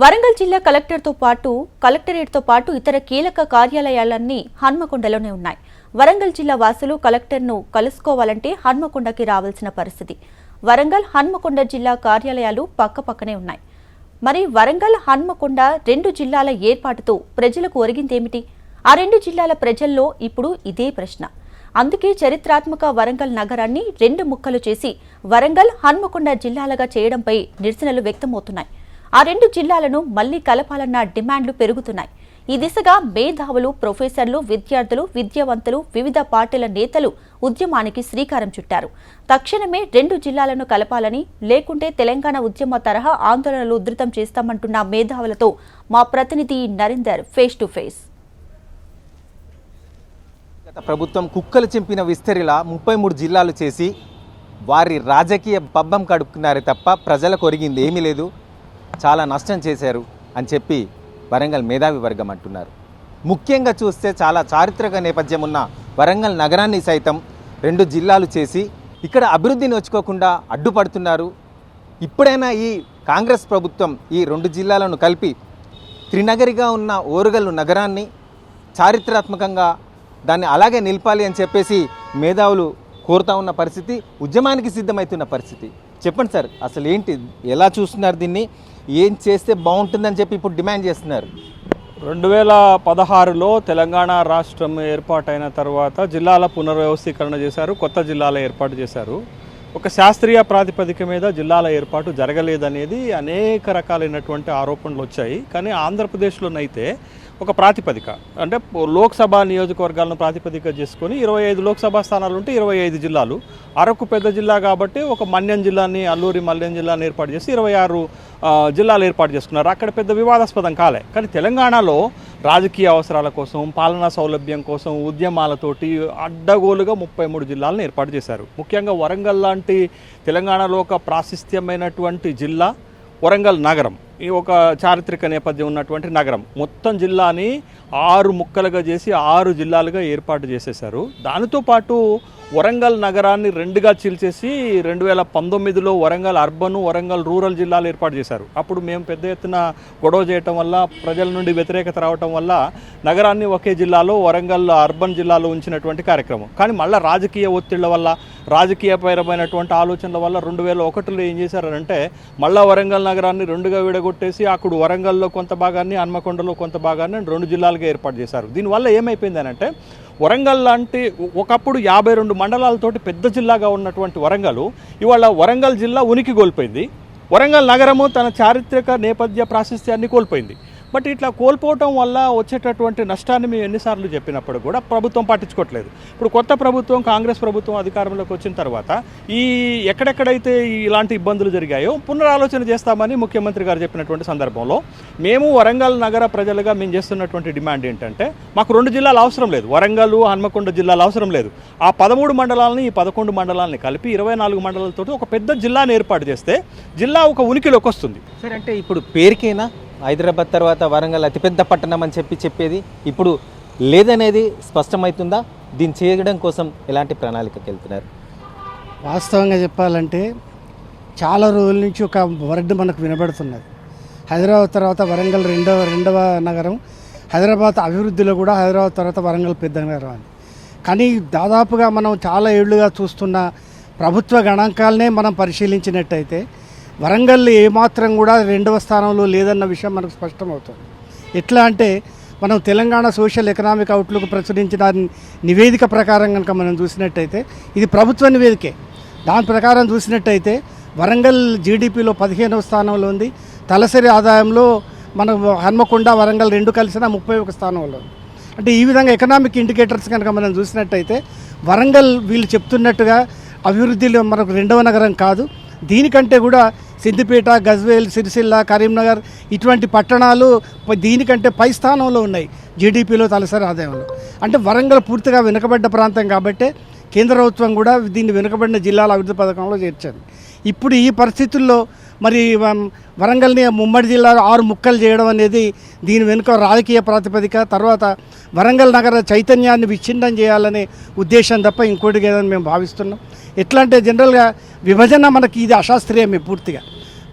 వరంగల్ జిల్లా కలెక్టరేట్తో పాటు ఇతర కీలక కార్యాలయాలన్నీ హన్మకొండలోనే ఉన్నాయి. వరంగల్ జిల్లా వాసులు కలెక్టర్ను కలుసుకోవాలంటే హన్మకొండకి రావాల్సిన పరిస్థితి. వరంగల్ హన్మకొండ జిల్లా కార్యాలయాలు పక్కపక్కనే ఉన్నాయి. మరి వరంగల్ హన్మకొండ రెండు జిల్లాల ఏర్పాటుతో ప్రజలకు ఒరిగిందేమిటి? ఆ రెండు జిల్లాల ప్రజల్లో ఇప్పుడు ఇదే ప్రశ్న. అందుకే చరిత్రాత్మక వరంగల్ నగరాన్ని రెండు ముక్కలు చేసి వరంగల్ హన్మకొండ జిల్లాలుగా చేయడంపై నిరసనలు వ్యక్తమవుతున్నాయి. ఆ రెండు జిల్లాలను మళ్లీ కలపాలన్న డిమాండ్లు పెరుగుతున్నాయి. ఈ దిశగా మేధావులు, ప్రొఫెసర్లు, విద్యార్థులు, విద్యావంతులు, వివిధ పార్టీల నేతలు ఉద్యమానికి శ్రీకారం చుట్టారు. తక్షణమే రెండు జిల్లాలను కలపాలని, లేకుంటే తెలంగాణ ఉద్యమ తరహా ఆందోళనలు ఉధృతం చేస్తామంటున్న మేధావులతో మా ప్రతినిధి నరేందర్ ఫేస్ టు ఫేస్. గత ప్రభుత్వం కుక్కలు చింపిన విస్తరిలా 33 జిల్లాలు చేసి వారి రాజకీయ పబ్బం కడుక్కున్నారే తప్ప ప్రజలకు ఒరిగింది ఏమీ లేదు, చాలా నష్టం చేశారు అని చెప్పి వరంగల్ మేధావి వర్గం అంటున్నారు. ముఖ్యంగా చూస్తే చాలా చారిత్రక నేపథ్యం ఉన్న వరంగల్ నగరాన్ని సైతం రెండు జిల్లాలు చేసి ఇక్కడ అభివృద్ధి నోచుకోకుండా అడ్డుపడుతున్నారు. ఇప్పుడైనా ఈ కాంగ్రెస్ ప్రభుత్వం ఈ రెండు జిల్లాలను కలిపి త్రినగరిగా ఉన్న ఓరుగల్లు నగరాన్ని చారిత్రాత్మకంగా దాన్ని అలాగే నిలపాలి అని చెప్పేసి మేధావులు కోరుతా ఉన్న పరిస్థితి, ఉద్యమానికి సిద్ధమవుతున్న పరిస్థితి. చెప్పండి సార్, అసలు ఏంటి, ఎలా చూస్తున్నారు దీన్ని, ఏం చేస్తే బాగుంటుందని చెప్పి ఇప్పుడు డిమాండ్ చేస్తున్నారు? 2016లో తెలంగాణ రాష్ట్రం ఏర్పాటైన తర్వాత జిల్లాల పునర్వ్యవస్థీకరణ చేశారు, కొత్త జిల్లాల ఏర్పాటు చేశారు. ఒక శాస్త్రీయ ప్రాతిపదిక మీద జిల్లాల ఏర్పాటు జరగలేదనేది అనేక రకాలైనటువంటి ఆరోపణలు వచ్చాయి. కానీ ఆంధ్రప్రదేశ్లోనైతే ఒక ప్రాతిపదిక, అంటే లోక్సభ నియోజకవర్గాలను ప్రాతిపదిక చేసుకొని 25 లోక్సభ స్థానాలు ఉంటే 25 జిల్లాలు, అరకు పెద్ద జిల్లా కాబట్టి ఒక మన్యం జిల్లాని, అల్లూరి మల్యం జిల్లాని ఏర్పాటు చేసి 26 జిల్లాలు ఏర్పాటు చేసుకున్నారు. అక్కడ పెద్ద వివాదాస్పదం కాలే. కానీ తెలంగాణలో రాజకీయ అవసరాల కోసం, పాలనా సౌలభ్యం కోసం, ఉద్యమాలతోటి అడ్డగోలుగా 33 జిల్లాలను ఏర్పాటు చేశారు. ముఖ్యంగా వరంగల్ లాంటి తెలంగాణలో ఒక ప్రాశస్త్యమైనటువంటి జిల్లా వరంగల్ నగరం, ఈ ఒక చారిత్రక నేపథ్యం ఉన్నటువంటి నగరం, మొత్తం జిల్లాని 6 ముక్కలుగా చేసి 6 జిల్లాలుగా ఏర్పాటు చేసేశారు. దానితో పాటు వరంగల్ నగరాన్ని రెండుగా చీల్చేసి 2019లో వరంగల్ అర్బన్, వరంగల్ రూరల్ జిల్లాలు ఏర్పాటు చేశారు. అప్పుడు మేము పెద్ద ఎత్తున గొడవ చేయటం వల్ల, ప్రజల నుండి వ్యతిరేకత రావటం వల్ల నగరాన్ని ఒకే జిల్లాలో వరంగల్ అర్బన్ జిల్లాలో ఉంచినటువంటి కార్యక్రమం. కానీ మళ్ళీ రాజకీయ ఒత్తిళ్ల వల్ల, రాజకీయపరమైనటువంటి ఆలోచనల వల్ల 2001లో ఏం చేశారంటే మళ్ళీ వరంగల్ నగరాన్ని రెండుగా విడగొట్టేసి అక్కడ వరంగల్లో కొంత భాగాన్ని, హన్మకొండలో కొంత భాగాన్ని 2 జిల్లాలుగా ఏర్పాటు చేశారు. దీనివల్ల ఏమైపోయింది అంటే వరంగల్ లాంటి ఒకప్పుడు 52 మండలాలతోటి పెద్ద జిల్లాగా ఉన్నటువంటి వరంగల్ ఇవాళ వరంగల్ జిల్లా ఉనికి కోల్పోయింది. వరంగల్ నగరము తన చారిత్రక నేపథ్య ప్రాశస్త్యాన్ని కోల్పోయింది. బట్ ఇట్లా కోల్పోవటం వల్ల వచ్చేటటువంటి నష్టాన్ని మేము ఎన్నిసార్లు చెప్పినప్పుడు కూడా ప్రభుత్వం పట్టించుకోవట్లేదు. ఇప్పుడు కొత్త ప్రభుత్వం, కాంగ్రెస్ ప్రభుత్వం అధికారంలోకి వచ్చిన తర్వాత ఎక్కడెక్కడైతే ఇలాంటి ఇబ్బందులు జరిగాయో పునరాలోచన చేస్తామని ముఖ్యమంత్రి గారు చెప్పినటువంటి సందర్భంలో మేము వరంగల్ నగర ప్రజలుగా మేము చేస్తున్నటువంటి డిమాండ్ ఏంటంటే, మాకు 2 జిల్లాలు అవసరం లేదు, వరంగల్, హన్మకొండ జిల్లాలు అవసరం లేదు. ఆ 13 మండలాలని, ఈ 11 మండలాలని కలిపి 24 మండలాలతో ఒక పెద్ద జిల్లాను ఏర్పాటు చేస్తే జిల్లా ఒక ఉనికిలోకి వస్తుంది. సరే, అంటే ఇప్పుడు పేరుకేనా హైదరాబాద్ తర్వాత వరంగల్ అతిపెద్ద పట్టణం అని చెప్పేది ఇప్పుడు లేదనేది స్పష్టమవుతుందా? దీన్ని చేయడం కోసం ఎలాంటి ప్రణాళికకి వెళ్తున్నారు? వాస్తవంగా చెప్పాలంటే చాలా రోజుల నుంచి ఒక వర్డ్ మనకు వినబడుతున్నది. హైదరాబాద్ తర్వాత వరంగల్ రెండవ నగరం, హైదరాబాద్ అభివృద్ధిలో కూడా హైదరాబాద్ తర్వాత వరంగల్ పెద్ద నగరం అని. కానీ దాదాపుగా మనం చాలా ఏళ్లుగా చూస్తున్న ప్రభుత్వ గణాంకాలనే మనం పరిశీలించినట్టయితే వరంగల్ ఏమాత్రం కూడా 2వ స్థానంలో లేదన్న విషయం మనకు స్పష్టమవుతుంది. ఎట్లా అంటే మనం తెలంగాణ సోషల్ ఎకనామిక్ అవుట్లుక్ ప్రచురించిన నివేదిక ప్రకారం కనుక మనం చూసినట్టయితే, ఇది ప్రభుత్వ నివేదికే, దాని ప్రకారం చూసినట్టయితే వరంగల్ జీడిపిలో 15వ స్థానంలో ఉంది. తలసరి ఆదాయంలో మన హన్మకొండ, వరంగల్ రెండు కలిసిన 31 స్థానంలో ఉంది. అంటే ఈ విధంగా ఎకనామిక్ ఇండికేటర్స్ కనుక మనం చూసినట్టయితే వరంగల్ వీళ్ళు చెప్తున్నట్టుగా అభివృద్ధిలో మనకు 2వ నగరం కాదు. దీనికంటే కూడా సిద్దిపేట, గజ్వేల్, సిరిసిల్ల, కరీంనగర్ ఇటువంటి పట్టణాలు దీనికంటే పై స్థానంలో ఉన్నాయి జీడిపిలో, తలసరి ఆదాయంలో. అంటే వరంగల్ పూర్తిగా వెనుకబడ్డ ప్రాంతం కాబట్టి కేంద్ర ప్రభుత్వం కూడా దీన్ని వెనుకబడిన జిల్లాల అభివృద్ధి పథకంలో చేర్చింది. ఇప్పుడు ఈ పరిస్థితుల్లో మరి వరంగల్ని ముమ్మడి జిల్లాలో 6 ముక్కలు చేయడం అనేది దీని వెనుక రాజకీయ ప్రాతిపదిక, తర్వాత వరంగల్ నగర చైతన్యాన్ని విచ్ఛిన్నం చేయాలనే ఉద్దేశం తప్ప ఇంకోటి లేదని మేము భావిస్తున్నాం. ఎట్లా అంటే జనరల్గా విభజన మనకి ఇది అశాస్త్రీయమే పూర్తిగా.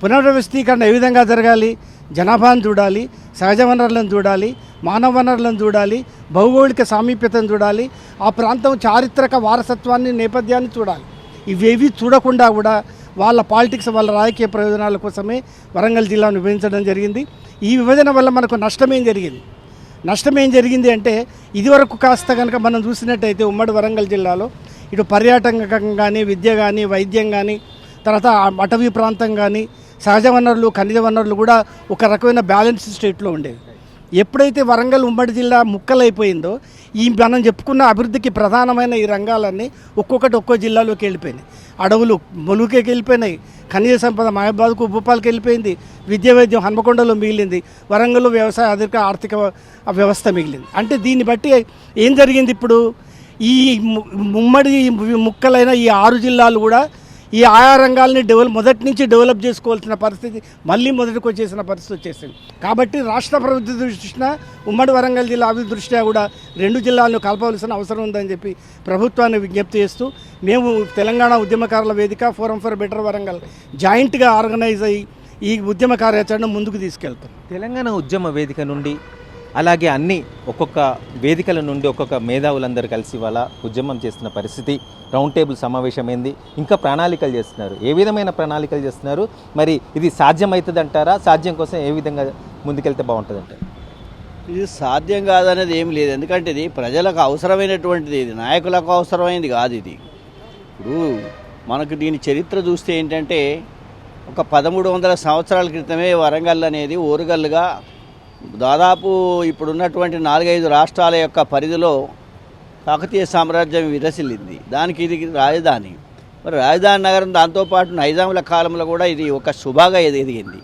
పునర్వ్యవస్థీకరణ ఏ విధంగా జరగాలి, జనాభాను చూడాలి, సహజ వనరులను చూడాలి, మానవ వనరులను చూడాలి, భౌగోళిక సామీప్యతను చూడాలి, ఆ ప్రాంతం చారిత్రక వారసత్వాన్ని నేపథ్యాన్ని చూడాలి. ఇవేవి చూడకుండా కూడా వాళ్ళ పాలిటిక్స్, వాళ్ళ రాజకీయ ప్రయోజనాల కోసమే వరంగల్ జిల్లాను విభజించడం జరిగింది. ఈ విభజన వల్ల మనకు నష్టమేం జరిగింది అంటే ఇదివరకు కాస్త కనుక మనం చూసినట్టయితే ఉమ్మడి వరంగల్ జిల్లాలో ఇటు పర్యాటకం కానీ, విద్య కానీ, వైద్యం కానీ, తర్వాత అటవీ ప్రాంతం కానీ, సహజ వనరులు, ఖనిజ వనరులు కూడా ఒక రకమైన బ్యాలెన్స్ స్టేట్లో ఉండేవి. ఎప్పుడైతే వరంగల్ ఉమ్మడి జిల్లా ముక్కలైపోయిందో ఈ మనం చెప్పుకున్న అభివృద్ధికి ప్రధానమైన ఈ రంగాలన్నీ ఒక్కొక్కటి ఒక్కో జిల్లాలోకి వెళ్ళిపోయినాయి. అడవులు ములుగుకి వెళ్ళిపోయినాయి, ఖనిజ సంపద మహబాద్కు, భూపాల్కి వెళ్ళిపోయింది, విద్య వైద్యం హన్మకొండలో మిగిలింది, వరంగల్లో వ్యవసాయ ఆర్థిక వ్యవస్థ మిగిలింది. అంటే దీన్ని బట్టి ఏం జరిగింది, ఇప్పుడు ఈ ఉమ్మడి ముక్కలైన ఈ 6 జిల్లాలు కూడా ఈ ఆయా రంగాల్ని మొదటి నుంచి డెవలప్ చేసుకోవాల్సిన పరిస్థితి మళ్ళీ మొదటికి వచ్చేసిన పరిస్థితి వచ్చేసింది. కాబట్టి రాష్ట్ర ప్రభుత్వ దృష్ట్యా ఉమ్మడి వరంగల్ జిల్లా అభివృద్ధి దృష్ట్యా కూడా 2 జిల్లాలను కలపవలసిన అవసరం ఉందని చెప్పి ప్రభుత్వాన్ని విజ్ఞప్తి చేస్తూ మేము తెలంగాణ ఉద్యమకారుల వేదిక ఫోరం ఫర్ బెటర్ వరంగల్ జాయింట్గా ఆర్గనైజ్ అయ్యి ఈ ఉద్యమ కార్యాచరణ ముందుకు తీసుకెళ్తాం. తెలంగాణ ఉద్యమ వేదిక నుండి అలాగే అన్ని ఒక్కొక్క వేదికల నుండి ఒక్కొక్క మేధావులందరూ కలిసి వాళ్ళ ఉద్యమం చేస్తున్న పరిస్థితి, రౌండ్ టేబుల్ సమావేశమైంది, ఇంకా ప్రణాళికలు చేస్తున్నారు. ఏ విధమైన ప్రణాళికలు చేస్తున్నారు, మరి ఇది సాధ్యమవుతుంది అంటారా? సాధ్యం కోసం ఏ విధంగా ముందుకెళ్తే బాగుంటుంది అంటారు? ఇది సాధ్యం కాదనేది ఏం లేదు. ఎందుకంటే ఇది ప్రజలకు అవసరమైనటువంటిది, ఇది నాయకులకు అవసరమైనది కాదు. ఇది ఇప్పుడు మనకు దీని చరిత్ర చూస్తే ఏంటంటే ఒక 1300 సంవత్సరాల క్రితమే వరంగల్ అనేది ఓరుగల్లుగా దాదాపు ఇప్పుడున్నటువంటి 4-5 రాష్ట్రాల యొక్క పరిధిలో కాకతీయ సామ్రాజ్యం విరసిల్లింది. దానికి ఇది రాజధాని. మరి రాజధాని నగరం, దాంతోపాటు నైజాముల కాలంలో కూడా ఇది ఒక శుభాగా ఎదిగింది.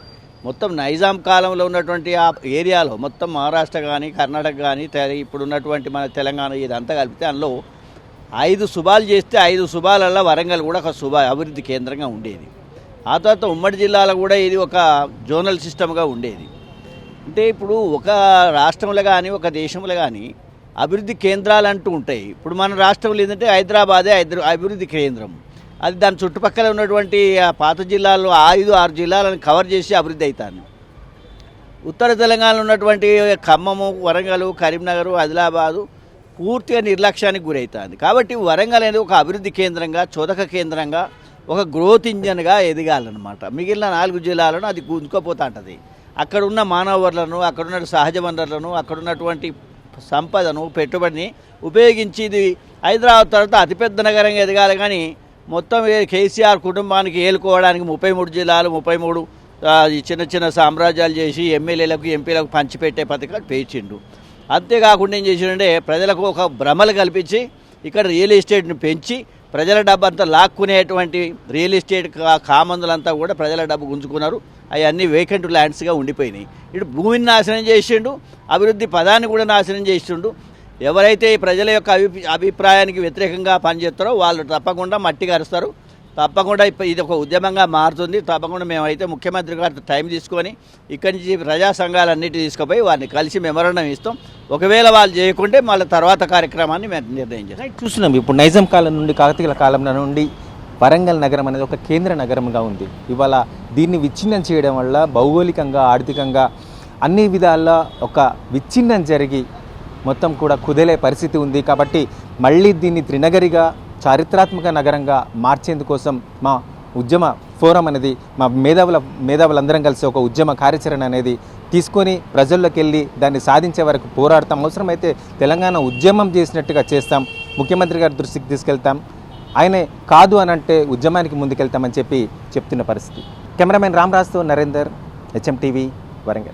మొత్తం నైజాం కాలంలో ఉన్నటువంటి ఆ ఏరియాలో మొత్తం మహారాష్ట్ర కానీ, కర్ణాటక కానీ, ఇప్పుడున్నటువంటి మన తెలంగాణ ఇదంతా కలిపితే అందులో 5 శుభాలు చేస్తే 5 శుభాలలో వరంగల్ కూడా ఒక శుభ అభివృద్ధి కేంద్రంగా ఉండేది. ఆ తర్వాత ఉమ్మడి జిల్లాలో కూడా ఇది ఒక జోనల్ సిస్టమ్గా ఉండేది. అంటే ఇప్పుడు ఒక రాష్ట్రంలో కానీ, ఒక దేశంలో కానీ అభివృద్ధి కేంద్రాలు అంటూ ఉంటాయి. ఇప్పుడు మన రాష్ట్రంలో ఏంటంటే హైదరాబాదే అభివృద్ధి కేంద్రం. అది దాని చుట్టుపక్కల ఉన్నటువంటి పాత జిల్లాల్లో 5-6 జిల్లాలను కవర్ చేసి అభివృద్ధి అవుతాను. ఉత్తర తెలంగాణలో ఉన్నటువంటి ఖమ్మము, వరంగల్, కరీంనగర్, ఆదిలాబాదు పూర్తిగా నిర్లక్ష్యానికి గురవుతుంది. కాబట్టి వరంగల్ అనేది ఒక అభివృద్ధి కేంద్రంగా, చోదక కేంద్రంగా, ఒక గ్రోత్ ఇంజన్గా ఎదగాలన్నమాట. మిగిలిన 4 జిల్లాలను అది గుంజుకోపోతూ ఉంటుంది. అక్కడున్న మానవ వనరులను, అక్కడున్న సహజ వనరులను, అక్కడున్నటువంటి సంపదను, పెట్టుబడిని ఉపయోగించి ఇది హైదరాబాద్ తర్వాత అతిపెద్ద నగరంగా ఎదగాలి. కానీ మొత్తం కేసీఆర్ కుటుంబానికి ఏలుకోవడానికి 33 జిల్లాలు, 33 చిన్న చిన్న సామ్రాజ్యాలు చేసి ఎమ్మెల్యేలకు, ఎంపీలకు పంచిపెట్టే పథకాలు పేర్చిండు. అంతేకాకుండా ఏం చేసిండే, ప్రజలకు ఒక భ్రమలు కల్పించి ఇక్కడ రియల్ ఎస్టేట్ని పెంచి ప్రజల డబ్బు అంతా లాక్కునేటువంటి రియల్ ఎస్టేట్ కామందులంతా కూడా ప్రజల డబ్బు గుంజుకున్నారు. అవన్నీ వేకెంట్ ల్యాండ్స్గా ఉండిపోయినాయి. ఇటు భూమిని నాశనం చేసిండు, అభివృద్ధి పదాన్ని కూడా నాశనం చేసిండు. ఎవరైతే ప్రజల యొక్క అభిప్రాయానికి వ్యతిరేకంగా పనిచేస్తారో వాళ్ళు తప్పకుండా మట్టి కరుస్తారు. తప్పకుండా ఇది ఒక ఉద్యమంగా మారుతుంది. తప్పకుండా మేమైతే ముఖ్యమంత్రి గారితో టైం తీసుకొని ఇక్కడి నుంచి ప్రజా సంఘాలన్నిటి తీసుకుపోయి వారిని కలిసి మెమోరాండం ఇస్తాం. ఒకవేళ వాళ్ళు చేయకుంటే మళ్ళీ తర్వాత కార్యక్రమాన్ని మేము నిర్ణయం చేస్తాం. చూస్తున్నాం ఇప్పుడు నైజాం కాలం నుండి, కాకతీయుల కాలం నుండి వరంగల్ నగరం అనేది ఒక కేంద్ర నగరంగా ఉంది. ఇవాళ దీన్ని విచ్ఛిన్నం చేయడం వల్ల భౌగోళికంగా, ఆర్థికంగా అన్ని విధాల్లో ఒక విచ్ఛిన్నం జరిగి మొత్తం కూడా కుదేలే పరిస్థితి ఉంది. కాబట్టి మళ్ళీ దీన్ని త్రినగరిగా, చారిత్రాత్మక నగరంగా మార్చేందుకోసం మా ఉద్యమ ఫోరం అనేది, మా మేధావులందరం కలిసి ఒక ఉద్యమ కార్యాచరణ అనేది తీసుకొని ప్రజల్లోకి వెళ్ళి దాన్ని సాధించే వరకు పోరాడతాం. అవసరమైతే తెలంగాణ ఉద్యమం చేసినట్టుగా చేస్తాం, ముఖ్యమంత్రి గారి దృష్టికి తీసుకెళ్తాం. ఆయనే కాదు అని అంటే ఉద్యమానికి ముందుకెళ్తామని చెప్పి చెప్తున్న పరిస్థితి. కెమెరామెన్ రామరాజుతో నరేందర్, HM TV, వరంగల్.